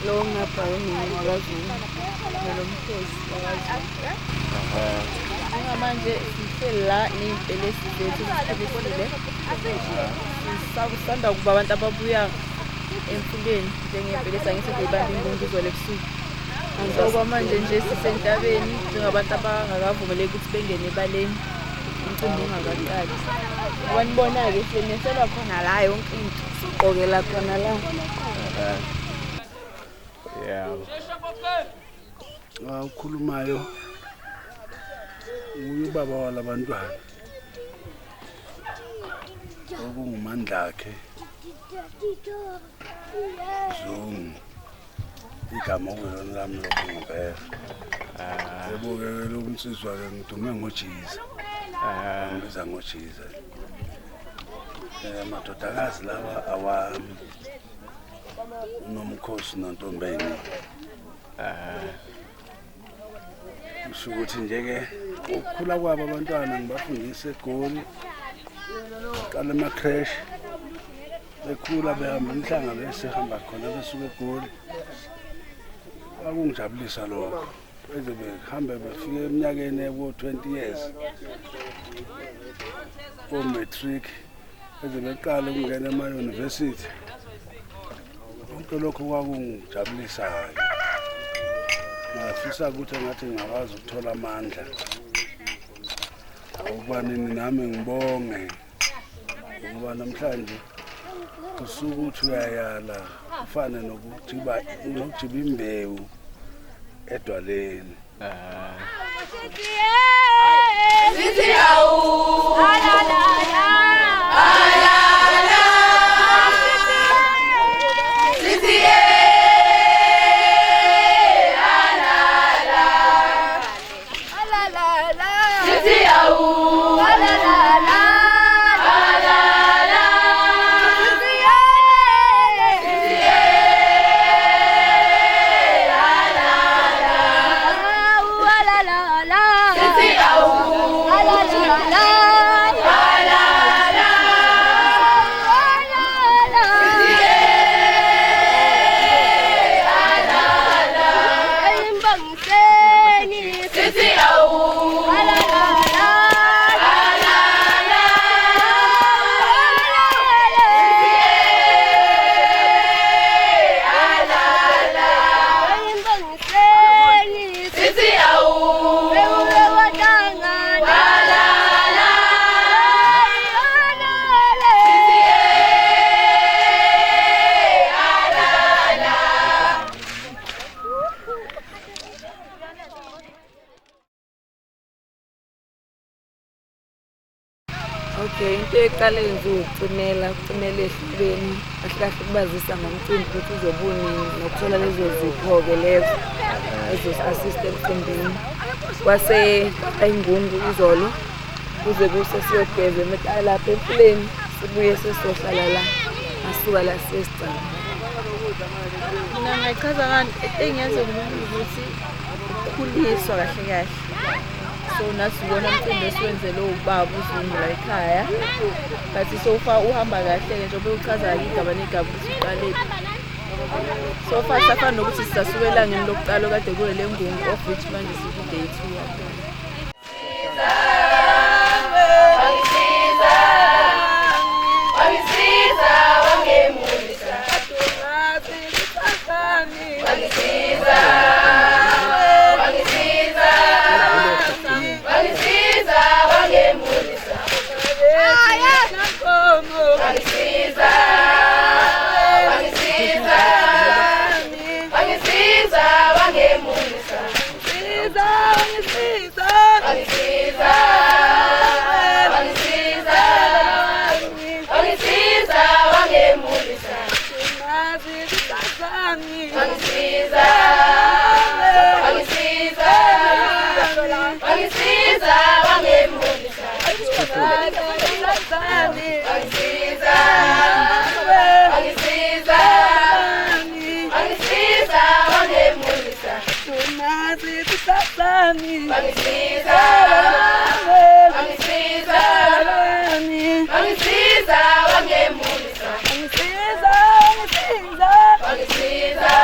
lo ngapha ngingakwaZulu nomkhosi njengamanje sihleli la ney'mpelesi zethu ziphelesile sisanda ukuba abantu ababuya emfuleni njengey'mpelesi angithi kuyibamba imbunguzolo ebusuku okwamanje nje sisentabeni njengabantu abangakavumeleki ukuthi bengene ebaleni umcimbi ungakaqali ngoba nibona-ke sineselwa khona la yonke into siqokela khona la. Ukhulumayo uyubaba walabantwana okungumandla akhe Zungu igama okulona lami lokungempela yebo-ke lokunsizwa-ke ngidume ngoJiza ngibiza ngoJiza amadodakazi lawa awami uNomkhosi noNtombeni kusho ukuthi nje-ke ukukhula kwabo abantwana ngibafundise eGoli qala ema-creche bekhula behamba umhlanga bese hamba khona besuka eGoli akungijabulisa lokho beze behambe befike eminyakeni ebo-20 years o-matric beze beqale ukungena ema-university konke lokho kwakungijabulisayo ngafisa ukuthi engathi ngingakwazi ukuthola amandla ukuba nini nami ngibonge ngoba namhlanje kusuka ukuthi uyayala kufane nokujiba imbewu edwaleni. Okay, into eqale nje ukucinela ehlibeni kahle kubazisa ngomcimbi ukuthi uzobunini nokuthola lezo zipho-ke lezo ezo-assistant emcimbini kwase ayingungu izolo kuze kuse siyogeza emehlala lapha emfuleni sibuye sesiyohlala la asuka la sesicala. Mina ngayichaza engiyazi ukuthi ukukhuliswa kahle kahle so nasibona umcimbi esiwenzele ubaba uZungu la ekhaya kathi sofa uhamba kahle njengoba uchaza igaba negaba ukuthi uqalephi sofa safana nokuthi sisasukela ngeni lokuqala kade kule ngungu of which manje sikuday 2 Angisiza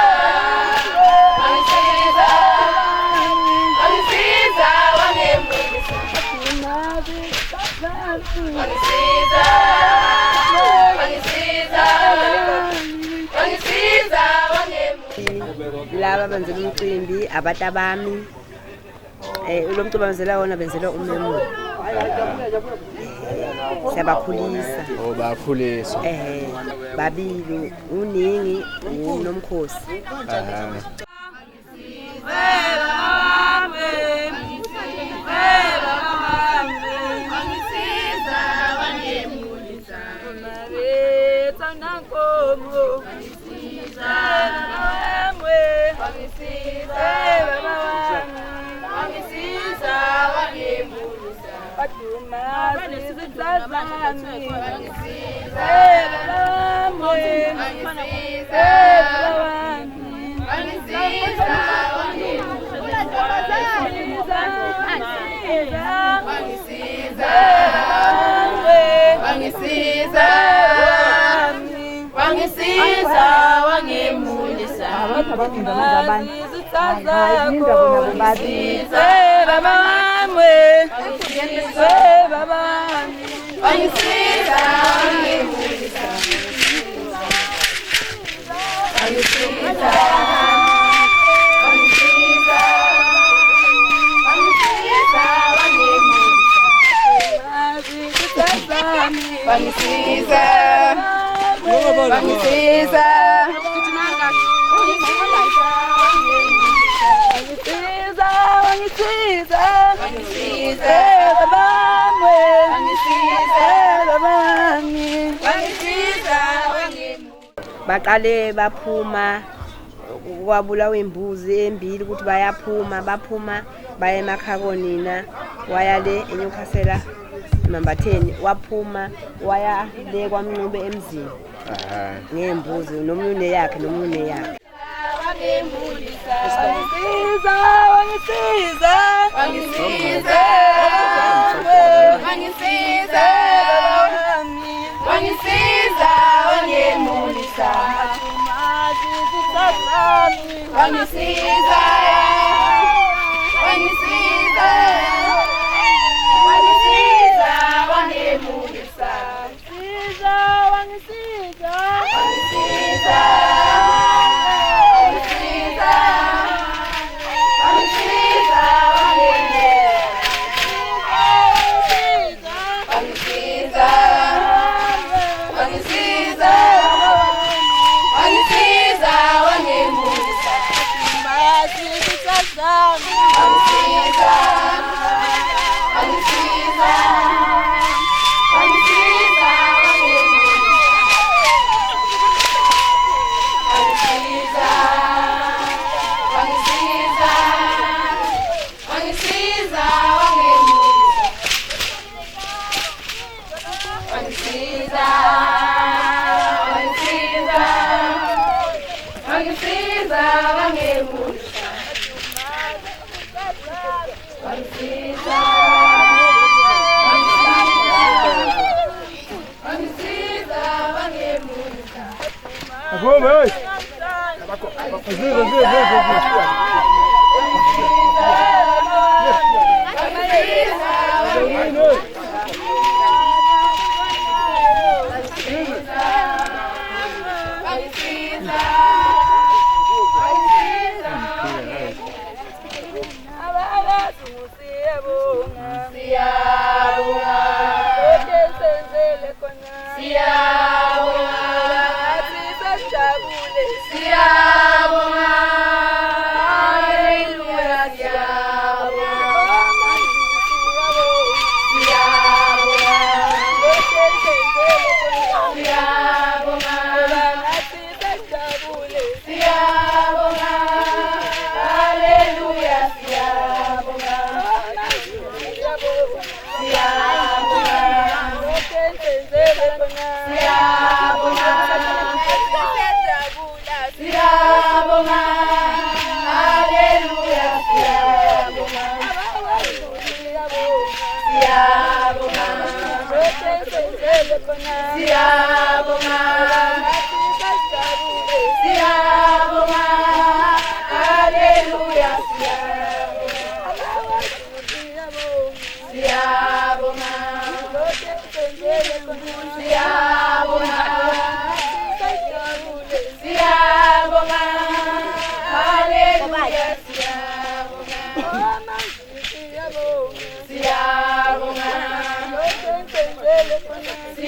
laba benzela umcimbi abata bami lo mntu benzela wona benzela umemulo siyabakhulisa bakhulisa babili uningi unomkhosi baqale baphuma kwabulawa imbuzi embili ukuthi baphuma baya emakhakonina waya le eNyukhasela Mambatheni waphuma waya le kwaMncube emzini ngembuzi nomunye yakhe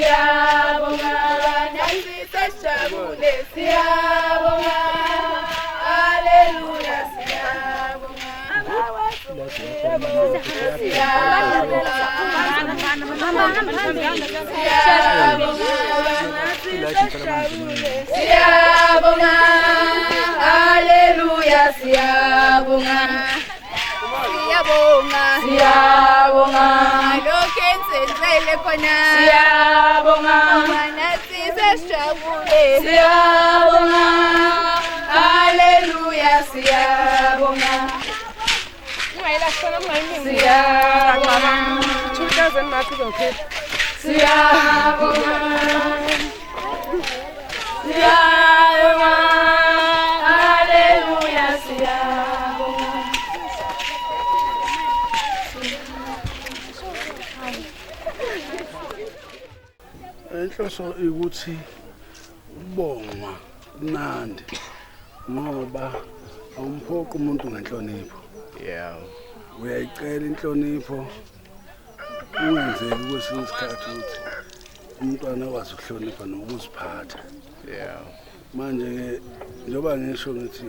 siyabonga nathi sesijabule siyabonga haleluya siyabonga siyabonga haleluya siyabonga siyabonga lokhu enzenzele khona siyabonga nathi sesijabule siyabonga haleluya siyabonga siyabonga 2000 mathi uzokhetha siyabonga siyabonga haleluya siyabonga Inhloso ukuthi ubonga mnandi ngoba awumphoqi umuntu ngenhlonipho. Yeah. Uyayicela inhlonipho ungenzeki kwesinye isikhathi ukuthi umntwana akwazi ukuhlonipha nokuziphatha. Yeah. Manje ke njoba ngisho ngithi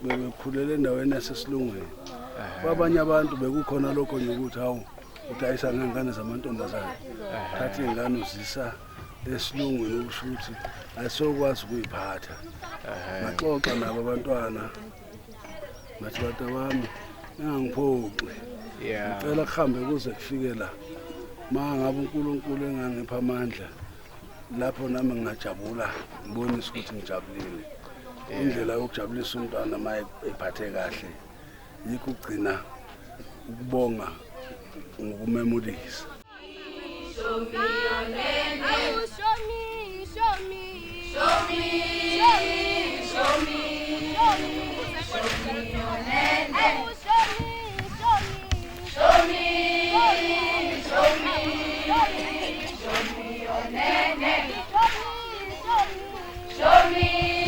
bebekhulele endaweni yasesilungwini. Babanye abantu bekukhona lokho nje ukuthi hawu udayisa ngengane zamantombazane. Thatha ingane uzisa esilungwini ukusho ukuthi ayisokwazi ukuyiphatha. Maxoxa nabo abantwana. Bathi bata bami ngangiphoqi. Yeah. Ngicela kuhambe kuze kufike la. Mangabe uNkulunkulu engangipha amandla lapho nami ngingajabula ngibonisa ukuthi ngijabulile. Indlela yokujabulisa umntwana maye ephathe kahle yikho ugcina ukubonga ngokumemulisa. Show me your name. Oh, show me, show me. Show me, show me. Show me, show me your name. Oh, show me, show me. Show me, show me. Show me your name. Show me, show me. Show me your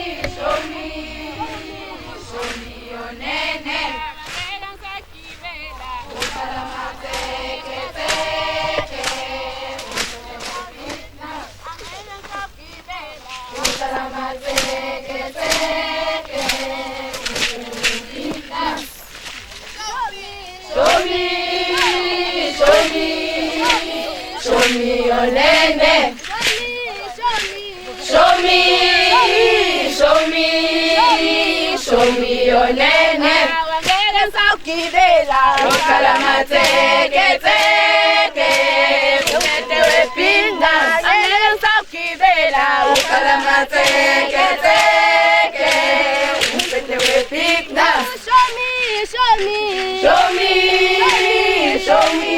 name. Show me your name. Show me, show me, show me your name. Wangele sakibela, ukalamateke teke, umete wepinda. Wangele sakibela, ukalamateke teke, umete wepinda. Show me, show me, show me, show me,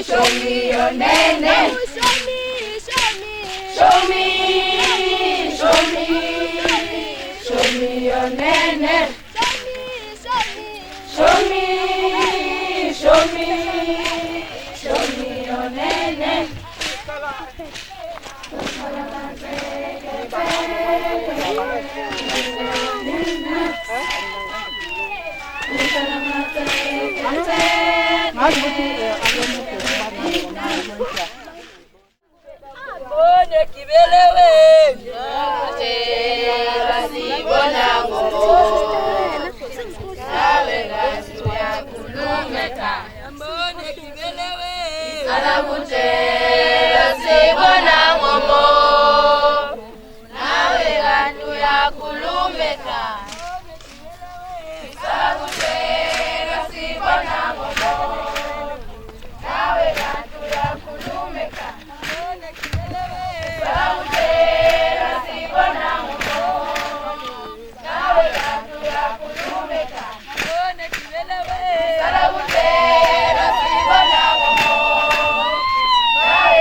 show me your name. Show me, show me, show me, show me, show me your name. Show me, show me, show me your name. Bonye kibelewe. Asibona ngobo. Nawe ngazi uyakhulumeka. Bonye kibelewe. Alakutshela sibona ngobo. Nawe ngazi uyakhulumeka. Alakutshela sibona ngobo. Nawe ngazi uyakhulumeka. Alakutshela sibona ngobo. Nawe ngazi uyakhulumeka. Bonye kibelewe. Alakutshela sibona ngobo. Nawe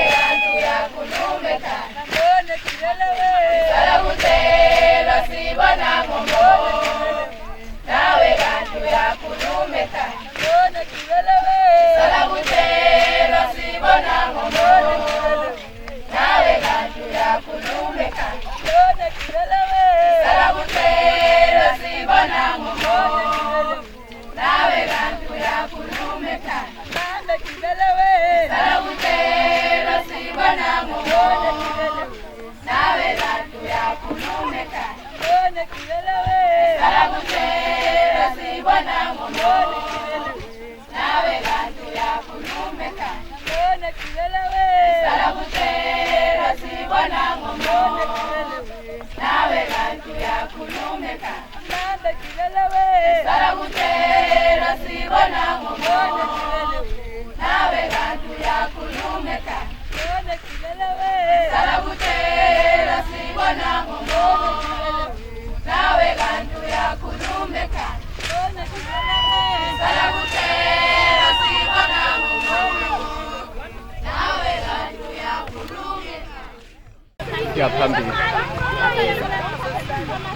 kuya phambili?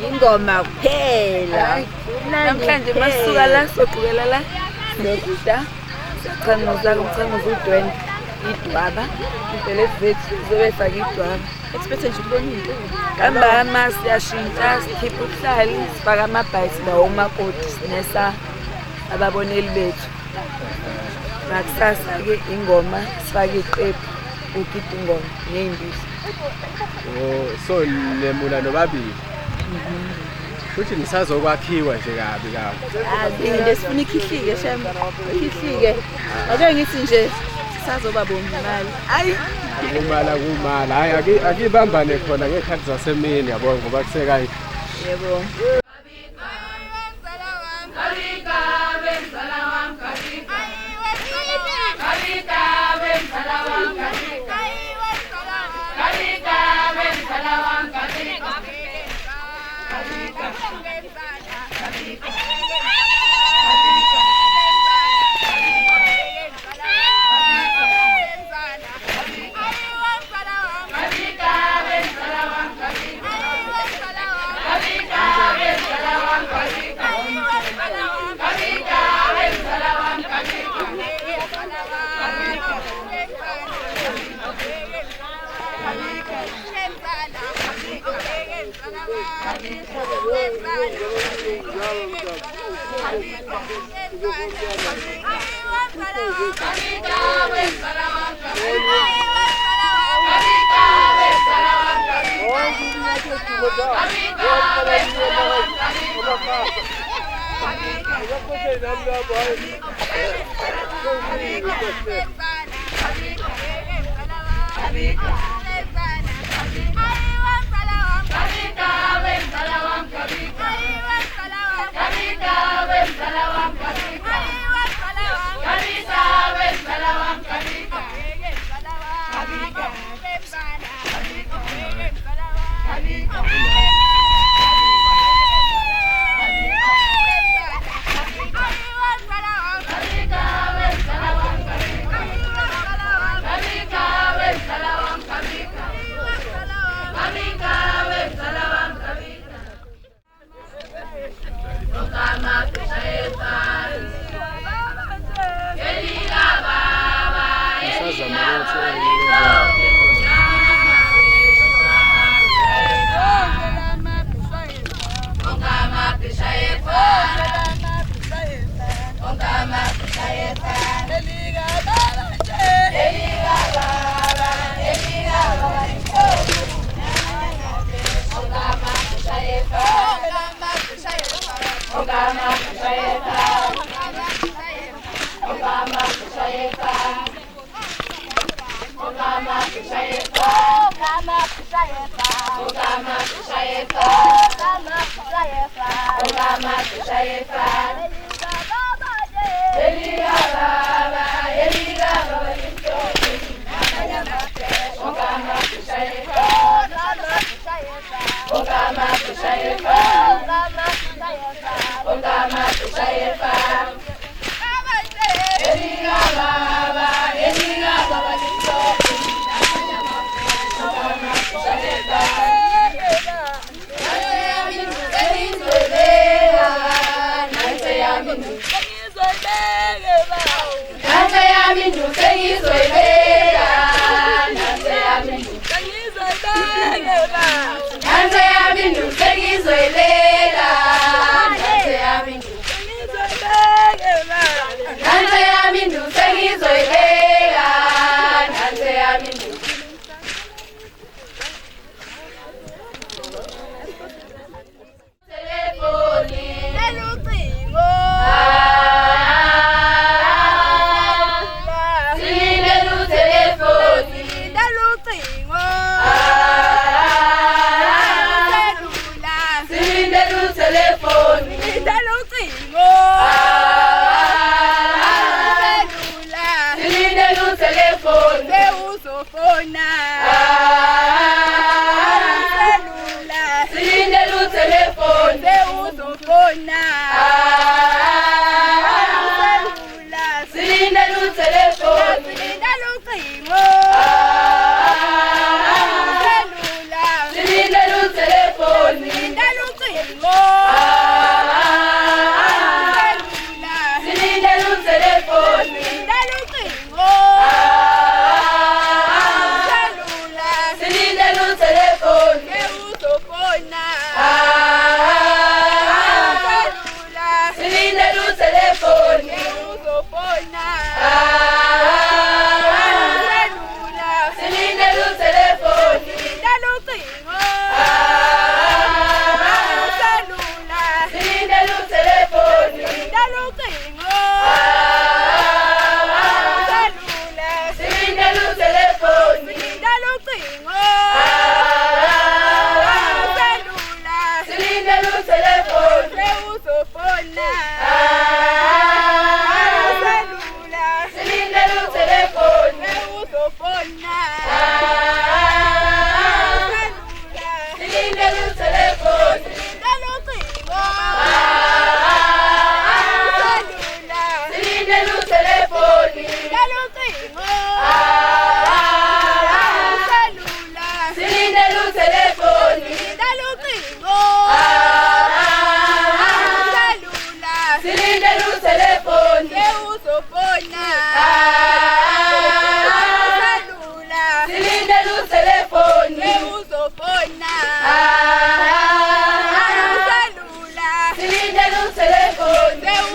ingoma kuphela. Namhlanje masuka la sogqibela la nokuda saqhamuza kumchanguzo udwendwe idwaba impela zethu zobefaka idwaba Expected nje ukubona into. kambama siyashintsha sikhipha ubuhlali sifaka amabhayithi lawo umakoti sinesa ababoneli bethu nakusasa-ke ingoma sifake iqephu ugida ingoma ney'mbizi. Oh, so nemula nobabili. Futhi nisazokwakhiwa nje kabi kabi. Into esifuna ikhihlike shemba. Ikhihlike. Ake ngithi nje sazoba bombi imali. Hayi. Kumala. Hayi akibambane khona ngekhathi zasemini yabo ngoba kuseka Yebo.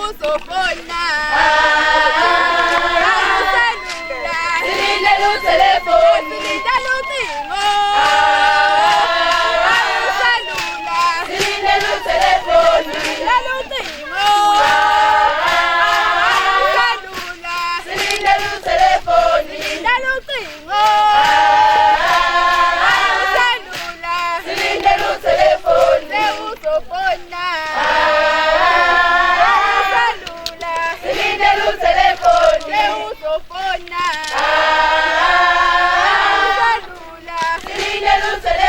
uzofona uselula silindele utelefoni silindele ucingo uselula silindele utelefoni silindele ucingo uselula silindele utelefoni silindele ucingo uselula silindele utelefoni uzofona utelefoni uzofona uselula silindele utelefoni